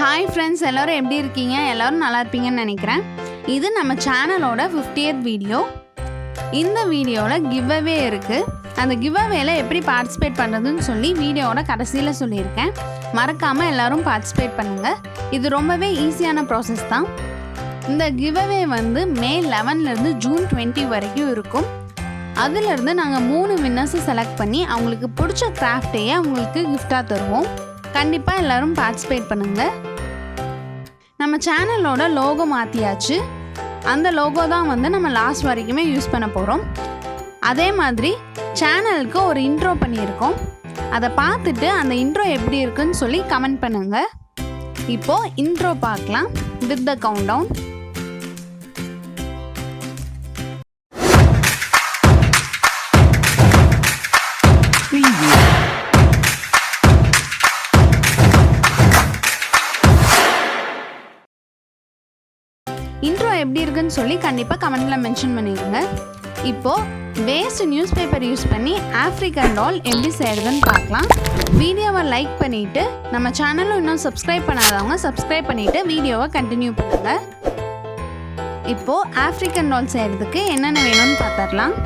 Hi friends, எல்லாரும் எப்படி இருக்கீங்க? எல்லாரும் நல்லா இருப்பீங்கன்னு நினைக்கிறேன். இது நம்ம சேனலோட 50th வீடியோ. இந்த வீடியோல கிவ் அவே இருக்கு. அந்த கிவ் அவேல எப்படி பார்ட்டிசிபேட் பண்றதுன்னு சொல்லி வீடியோவோட கடைசியில சொல்லியிருக்கேன். மறக்காம எல்லாரும் பார்ட்டிசிபேட் பண்ணுங்க. இது ரொம்பவே ஈஸியான process தான். இந்த கிவ் அவே வந்து மே 11ல இருந்து ஜூன் 20 வரைக்கும் இருக்கும். அதிலிருந்து நாங்கள் 3 வின்னர்ஸை செலக்ட் பண்ணி அவங்களுக்கு பிடிச்ச கிராஃப்டையே அவங்களுக்கு கிஃப்டாக தருவோம். கண்டிப்பாக எல்லோரும் பார்ட்டிசிபேட் பண்ணுங்கள். நம்ம சேனலோட லோகோ மாற்றியாச்சு. அந்த லோகோ தான் வந்து நம்ம லாஸ்ட் வரைக்குமே யூஸ் பண்ண போகிறோம். அதே மாதிரி சேனலுக்கு ஒரு இன்ட்ரோ பண்ணியிருக்கோம். அதை பார்த்துட்டு அந்த இன்ட்ரோ எப்படி இருக்குன்னு சொல்லி கமெண்ட் பண்ணுங்கள். இப்போது இன்ட்ரோ பார்க்கலாம் வித் த கவுண்டவுன். இன்ட்ரோ எப்படி இருக்குன்னு சொல்லி கண்டிப்பாக கமெண்ட்டில் மென்ஷன் பண்ணிடுங்க. இப்போது வேஸ்ட் நியூஸ் பேப்பர் யூஸ் பண்ணி ஆஃப்ரிக்கன் டால் எப்படி செய்கிறதுன்னு பார்க்கலாம். வீடியோவை லைக் பண்ணிவிட்டு நம்ம சேனலும் இன்னும் சப்ஸ்கிரைப் பண்ணாதவங்க சப்ஸ்கிரைப் பண்ணிவிட்டு வீடியோவை கண்டினியூ பண்ணுங்கள். இப்போது ஆஃப்ரிக்கன் டால் செய்கிறதுக்கு என்னென்ன வேணும்னு பார்த்துடலாம்.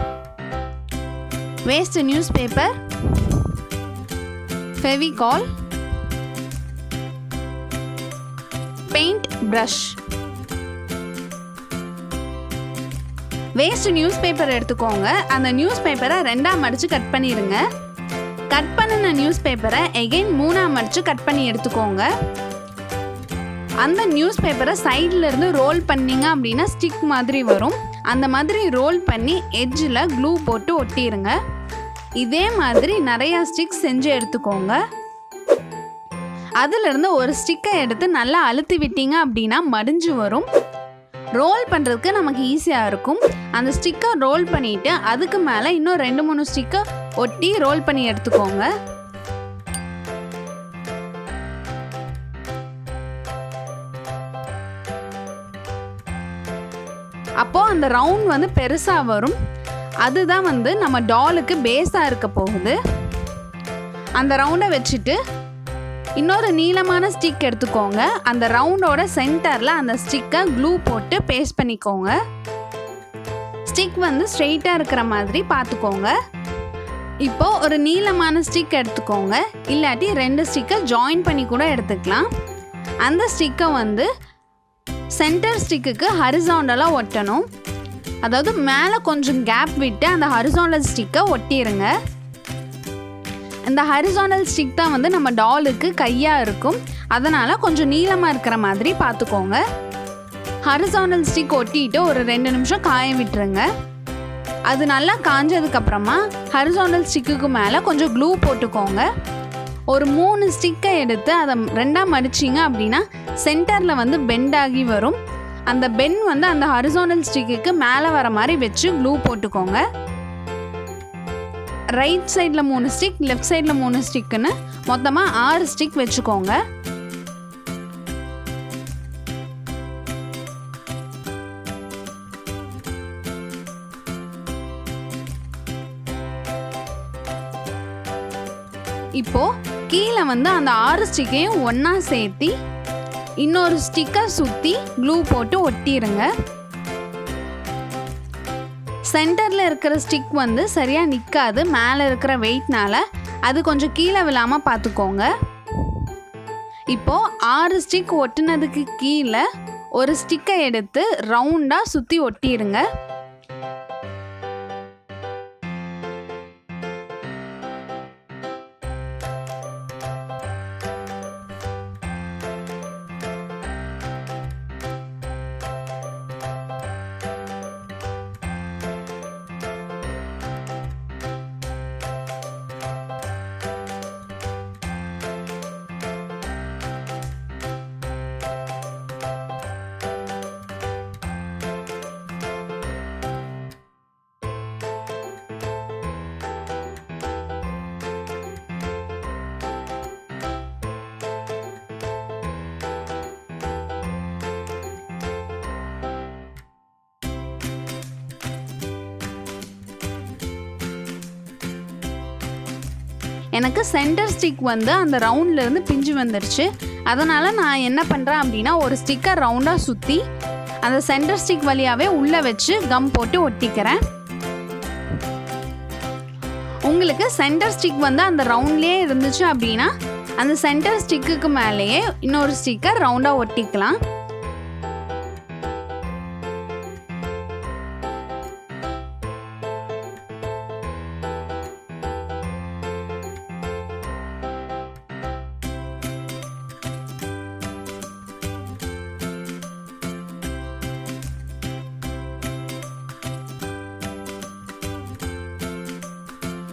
Waste news paper, Fevicol, paint brush. Waste news paper எடுத்துக்கோங்க. அந்த நியூஸ் பேப்பரை 2ஆக மடித்து கட் பண்ணிடுங்க. கட் பண்ணின நியூஸ் பேப்பரை எகெயின் 3ஆக மடித்து கட் பண்ணி எடுத்துக்கோங்க. அந்த நியூஸ் பேப்பரை சைடில் இருந்து ரோல் பண்ணிங்க அப்படின்னா ஸ்டிக் மாதிரி வரும். அந்த மாதிரி ரோல் பண்ணி எட்ஜில் க்ளூ போட்டு ஒட்டிடுங்க. இதே மாதிரி நிறையா ஸ்டிக் செஞ்சு எடுத்துக்கோங்க. அதிலிருந்து ஒரு ஸ்டிக்கை எடுத்து நல்லா அழுத்தி விட்டீங்க அப்படின்னா மடிஞ்சு வரும். ரோல் பண்ணுறதுக்கு நமக்கு ஈஸியாக இருக்கும். அந்த ஸ்டிக்கை ரோல் பண்ணிவிட்டு அதுக்கு மேலே இன்னும் 2-3 ஸ்டிக்கை ஒட்டி ரோல் பண்ணி எடுத்துக்கோங்க. அப்போது அந்த ரவுண்ட் வந்து பெருசாக வரும். அதுதான் வந்து நம்ம டாலுக்கு பேஸாக இருக்க போகுது. அந்த ரவுண்டை வச்சுட்டு இன்னொரு நீளமான ஸ்டிக் எடுத்துக்கோங்க. அந்த ரவுண்டோட சென்டரில் அந்த ஸ்டிக்கை க்ளூ போட்டு பேஸ்ட் பண்ணிக்கோங்க. ஸ்டிக் வந்து ஸ்ட்ரெயிட்டாக இருக்கிற மாதிரி பார்த்துக்கோங்க. இப்போது ஒரு நீளமான ஸ்டிக் எடுத்துக்கோங்க. இல்லாட்டி 2 ஸ்டிக்கை ஜாயின் பண்ணி கூட எடுத்துக்கலாம். அந்த ஸ்டிக்கை வந்து சென்டர் ஸ்டிக்குக்கு ஹரிசாண்டலாக ஒட்டணும். அதாவது மேலே கொஞ்சம் கேப் விட்டு அந்த ஹரிசாண்டல் ஸ்டிக்கை ஒட்டிடுங்க. இந்த ஹரிசாண்டல் ஸ்டிக் தான் வந்து நம்ம டாலுக்கு கையாக இருக்கும். அதனால் கொஞ்சம் நீளமாக இருக்கிற மாதிரி பார்த்துக்கோங்க. ஹரிசாண்டல் ஸ்டிக் ஒட்டிட்டு ஒரு 2 நிமிஷம் காய விட்டுருங்க. அது நல்லா காஞ்சதுக்கப்புறமா ஹரிசாண்டல் ஸ்டிக்குக்கு மேலே கொஞ்சம் க்ளூ போட்டுக்கோங்க. ஒரு 3 ஸ்டிக்கை எடுத்து அதை 2ஆக மடிச்சிங்க அப்படின்னா சென்டரில் வந்து பெண்ட் ஆகி வரும். அந்த பெண்ட் வந்து அந்த ஹரிசாண்டல் ஸ்டிக்குக்கு மேலே வர மாதிரி வச்சு க்ளூ போட்டுக்கோங்க. ரைட் சைடில் 3 ஸ்டிக், லெஃப்ட் சைடில் 3 ஸ்டிக்குன்னு மொத்தமாக 6 ஸ்டிக் வச்சுக்கோங்க. இப்போது கீழே வந்து அந்த 6 ஸ்டிக்கையும் ஒன்றா சேர்த்தி இன்னொரு ஸ்டிக்கை சுற்றி க்ளூ போட்டு ஒட்டிடுங்க. சென்டரில் இருக்கிற ஸ்டிக் வந்து சரியாக நிற்காது. மேலே இருக்கிற வெயிட்னால் அது கொஞ்சம் கீழே விழாமல் பார்த்துக்கோங்க. இப்போது 6 ஸ்டிக் ஒட்டினதுக்கு கீழே ஒரு ஸ்டிக்கை எடுத்து ரவுண்டாக சுற்றி ஒட்டிடுங்க. எனக்கு சென்டர் ஸ்டிக் வந்து அந்த ரவுண்ட்லேருந்து பிஞ்சு வந்துருச்சு. அதனால் நான் என்ன பண்ணுறேன் அப்படின்னா ஒரு ஸ்டிக்கை ரவுண்டாக சுற்றி அந்த சென்டர் ஸ்டிக் வழியாகவே உள்ளே வச்சு கம் போட்டு ஒட்டிக்கிறேன். உங்களுக்கு சென்டர் ஸ்டிக் வந்து அந்த ரவுண்ட்லேயே இருந்துச்சு அப்படின்னா அந்த சென்டர் ஸ்டிக்குக்கு மேலேயே இன்னொரு ஸ்டிக்கை ரவுண்டாக ஒட்டிக்கலாம்.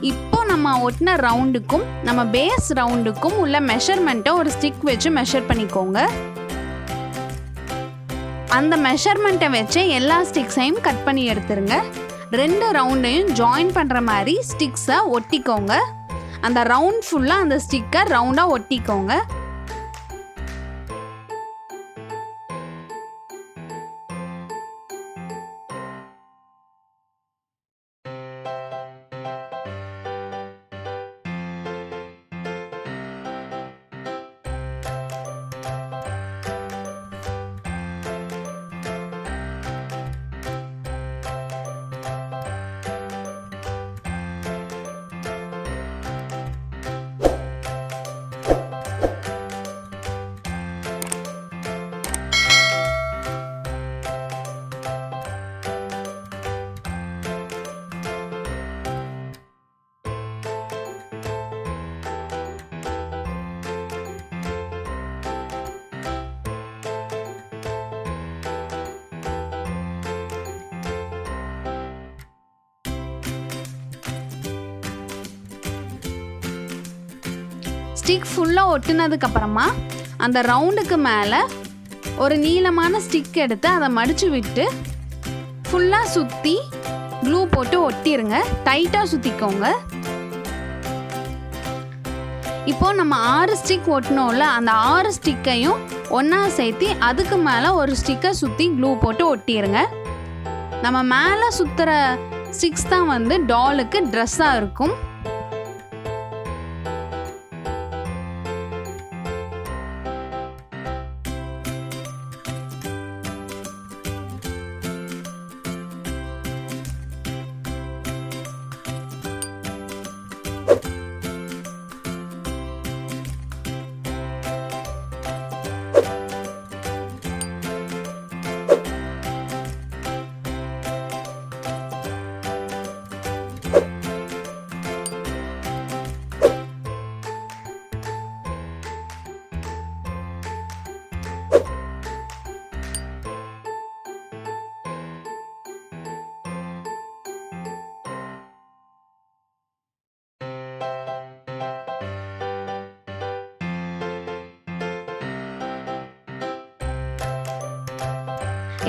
இப்போ நம்ம ஒட்டின ரவுண்டுக்கும் நம்ம பேஸ் ரவுண்டுக்கும் உள்ள மெஷர்மெண்ட்டை ஒரு ஸ்டிக் வச்சு மெஷர் பண்ணிக்கோங்க. அந்த மெஷர்மெண்ட்டை வச்சு எல்லா ஸ்டிக்ஸையும் கட் பண்ணி எடுத்துருங்க. 2 ரவுண்டையும் ஜாயின் பண்ணுற மாதிரி ஸ்டிக்ஸை ஒட்டிக்கோங்க. அந்த ரவுண்ட் ஃபுல்லாக அந்த ஸ்டிக்கை ரவுண்டாக ஒட்டிக்கோங்க. ஸ்டிக் ஃபுல்லாக ஒட்டினதுக்கப்புறமா அந்த ரவுண்டுக்கு மேலே ஒரு நீளமான ஸ்டிக் எடுத்து அதை மடித்து விட்டு ஃபுல்லாக சுற்றி க்ளூ போட்டு ஒட்டிடுங்க. டைட்டாக சுற்றிக்கோங்க. இப்போது நம்ம 6 ஸ்டிக் ஒட்டினோம்ல, அந்த 6 ஸ்டிக்கையும் ஒன்றா சேர்த்து அதுக்கு மேலே ஒரு ஸ்டிக்கை சுற்றி க்ளூ போட்டு ஒட்டிடுங்க. நம்ம மேலே சுற்றுற ஸ்டிக்ஸ் தான் வந்து டாலுக்கு ட்ரெஸ்ஸாக இருக்கும்.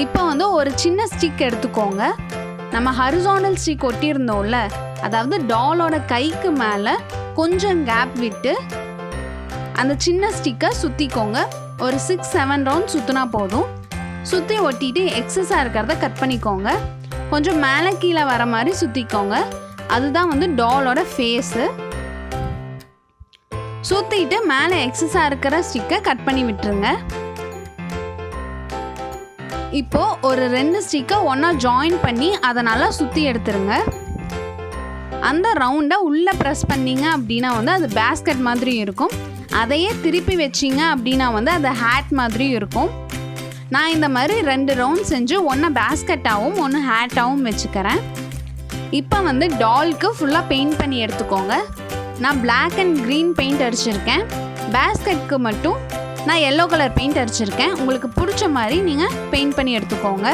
இப்போ வந்து ஒரு சின்ன ஸ்டிக் எடுத்துக்கோங்க. நம்ம ஹரிசாண்டல் ஸ்டிக் ஒட்டியிருந்தோம்ல, அதாவது டாலோட கைக்கு மேலே கொஞ்சம் கேப் விட்டு அந்த சின்ன ஸ்டிக்கை சுற்றிக்கோங்க. ஒரு 6-7 ரவுண்ட் சுற்றினா போதும். சுற்றி ஒட்டிட்டு எக்ஸஸாக இருக்கிறத கட் பண்ணிக்கோங்க. கொஞ்சம் மேலே கீழே வர மாதிரி சுற்றிக்கோங்க. அதுதான் வந்து டாலோட ஃபேஸு. சுற்றிட்டு மேலே எக்ஸஸாக இருக்கிற ஸ்டிக்கை கட் பண்ணி விட்டுருங்க. இப்போது ஒரு 2 ஸ்டிக்கை ஒன்றா ஜாயின் பண்ணி அதை நல்லா சுற்றி எடுத்துருங்க. அந்த ரவுண்டை உள்ளே ப்ரெஸ் பண்ணிங்க அப்படின்னா வந்து அது பேஸ்கெட் மாதிரி இருக்கும். அதையே திருப்பி வச்சிங்க அப்படின்னா வந்து அது ஹேட் மாதிரி இருக்கும். நான் இந்த மாதிரி 2 ரவுண்ட் செஞ்சு ஒன்று பேஸ்கெட்டாகவும் ஒன்று ஹேட்டாகவும் வச்சுக்கிறேன். இப்போ வந்து டால்க்கு ஃபுல்லாக பெயிண்ட் பண்ணி எடுத்துக்கோங்க. நான் பிளாக் அண்ட் க்ரீன் பெயிண்ட் அடிச்சிருக்கேன். பேஸ்கெட்க்கு மட்டும் நான் எல்லோ கலர் பெயிண்ட் அடிச்சிருக்கேன். உங்களுக்கு பிடிச்ச மாதிரி நீங்கள் பெயிண்ட் பண்ணி எடுத்துக்கோங்க.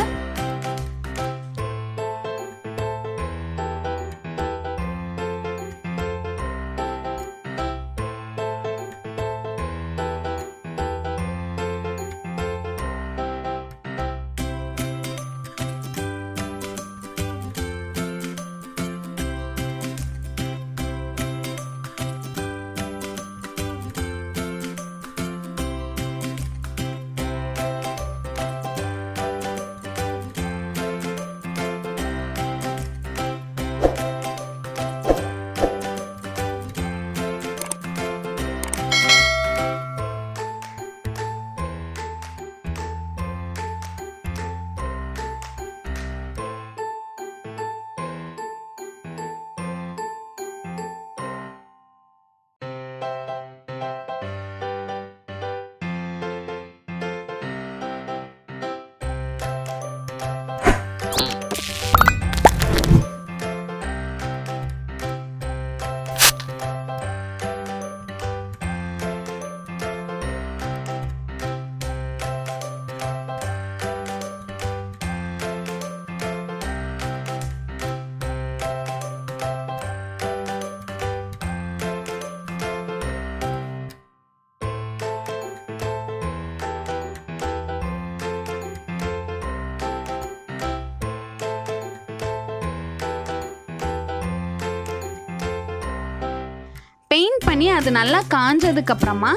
பண்ணி அது நல்லா காஞ்சதுக்கப்புறமா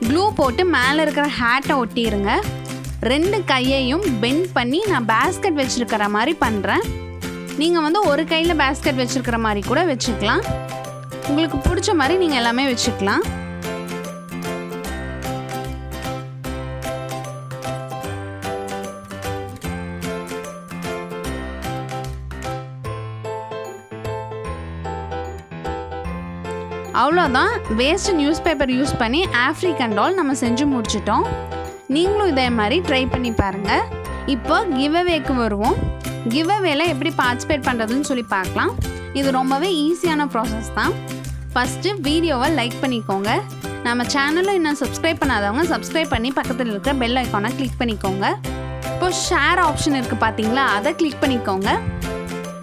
க்ளூ போட்டு மேலே இருக்கிற ஹேட்டை ஒட்டிடுங்க. 2 கையையும் பெண்ட் பண்ணி நான் பேஸ்கெட் வச்சுருக்கிற மாதிரி பண்ணுறேன். நீங்கள் வந்து ஒரு கையில் பேஸ்கெட் வச்சுருக்கிற மாதிரி கூட வச்சுக்கலாம். உங்களுக்கு பிடிச்ச மாதிரி நீங்கள் எல்லாமே வச்சுக்கலாம். அவ்வளோதான், வேஸ்ட் நியூஸ் பேப்பர் யூஸ் பண்ணி ஆஃப்ரிக்கன் டால் நம்ம செஞ்சு முடிச்சிட்டோம். நீங்களும் இதே மாதிரி ட்ரை பண்ணி பாருங்கள். இப்போ கிவ்அவேக்கு வருவோம். கிவ்அவேல எப்படி பார்ட்டிசிபேட் பண்ணுறதுன்னு சொல்லி பார்க்கலாம். இது ரொம்பவே ஈஸியான ப்ராசஸ் தான். ஃபஸ்ட்டு வீடியோவை லைக் பண்ணிக்கோங்க. நம்ம சேனலில் இன்னும் சப்ஸ்கிரைப் பண்ணாதவங்க சப்ஸ்கிரைப் பண்ணி பக்கத்தில் இருக்கிற பெல் ஐக்கானை கிளிக் பண்ணிக்கோங்க. இப்போ ஷேர் ஆப்ஷன் இருக்குது பார்த்தீங்களா, அதை கிளிக் பண்ணிக்கோங்க.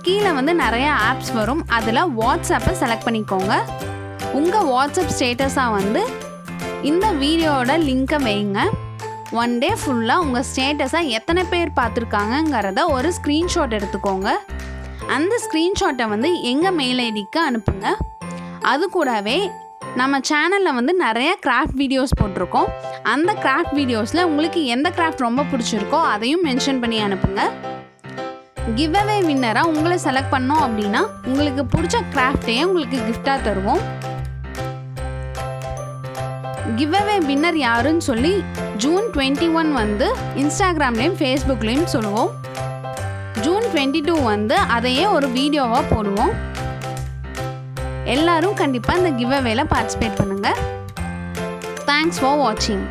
கீழே வந்து நிறைய ஆப்ஸ் வரும். அதில் வாட்ஸ்அப்பை செலக்ட் பண்ணிக்கோங்க. உங்கள் வாட்ஸ்அப் ஸ்டேட்டஸாக வந்து இந்த வீடியோவோட லிங்க்கை வைங்க. 1 டே ஃபுல்லாக உங்கள் ஸ்டேட்டஸை எத்தனை பேர் பார்த்துருக்காங்கங்கிறத ஒரு ஸ்க்ரீன்ஷாட் எடுத்துக்கோங்க. அந்த ஸ்க்ரீன்ஷாட்டை வந்து எங்கள் மெயில் ஐடிக்கு அனுப்புங்க. அது கூடவே நம்ம சேனலில் வந்து நிறைய கிராஃப்ட் வீடியோஸ் போட்டிருக்கோம். அந்த கிராஃப்ட் வீடியோஸில் உங்களுக்கு எந்த கிராஃப்ட் ரொம்ப பிடிச்சிருக்கோ அதையும் மென்ஷன் பண்ணி அனுப்புங்க. கிவ்அவே வின்னராக உங்களை செலக்ட் பண்ணோம் அப்படின்னா உங்களுக்கு பிடிச்ச கிராஃப்டையே உங்களுக்கு கிஃப்டாக தருவோம். கிவ்அவே வின்னர் யாருன்னு சொல்லி ஜூன் 21 வந்து இன்ஸ்டாகிராம்லேயும் ஃபேஸ்புக்லேயும் சொல்லுவோம். ஜூன் 22 வந்து அதையே ஒரு வீடியோவாக போடுவோம். எல்லாரும் கண்டிப்பாக இந்த கிவ்அவேல பார்ட்டிசிபேட் பண்ணுங்கள். தேங்க்ஸ் ஃபார் வாட்சிங்.